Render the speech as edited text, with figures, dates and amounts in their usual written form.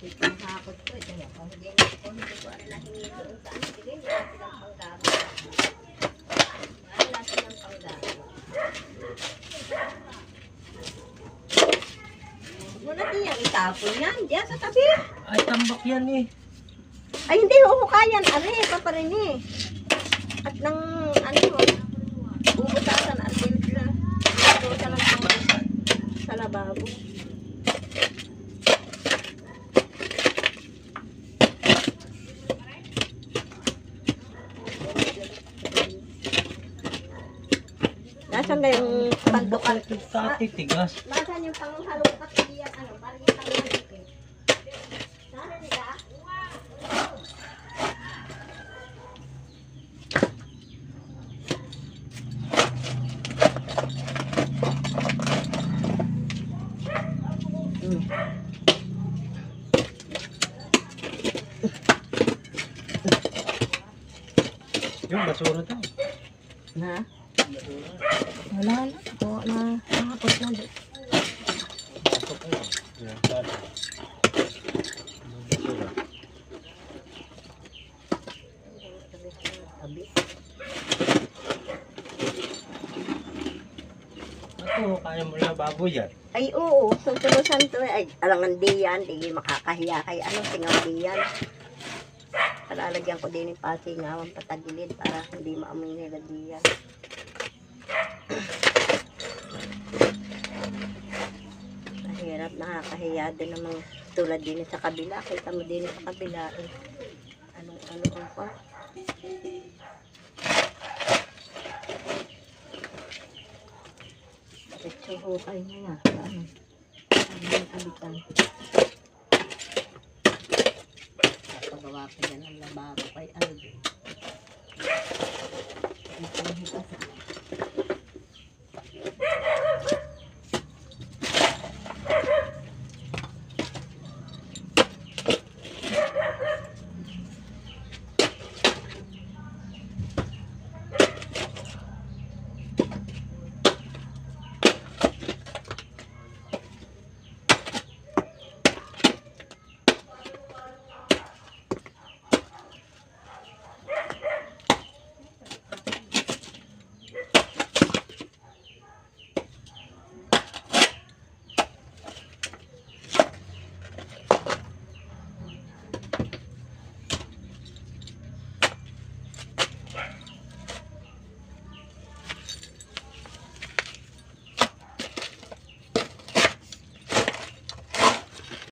Ipinahakot ko. Ito nga. Kung hindi na ako, hindi ko ano nahingi doon sa ano. Sige, wala silang panggamit. Wala silang panggamit. Muna din yung itapon yan. Diyan sa tabi. Ay, tambak yan eh. Ay, hindi. Huhukayan. Ari, paparin eh. At nang, ano, bubutasan. At sila. Bubutasan lang sa lababo. Nasaan na yung pandukan? Sa titigas. Nasaan yung panghalongkat? Hindi yan, ano, parang yung panghalongkat. Nasaan nila? Yung basura to. Na? Wala na. O, nakakot na. Yan, sana. Basura. Ako, kaya mo na baboy yan. Ay, oo. Tulusan to. Ay, alangan di yan. Di makakahiya kay ano, singaw di yan. Palalagyan ko din yung pasingawan patagilid para hindi maamoy nila di yan. Mahirap, nakakahiya din ng mga tulad din sa kabila. Kita mo din sa kabila eh. Ano ang pa? Hukay na yan. Ano? Ano yung alitan? Pagawa ko yan ng lababo kay ano din. Ito yung hitas.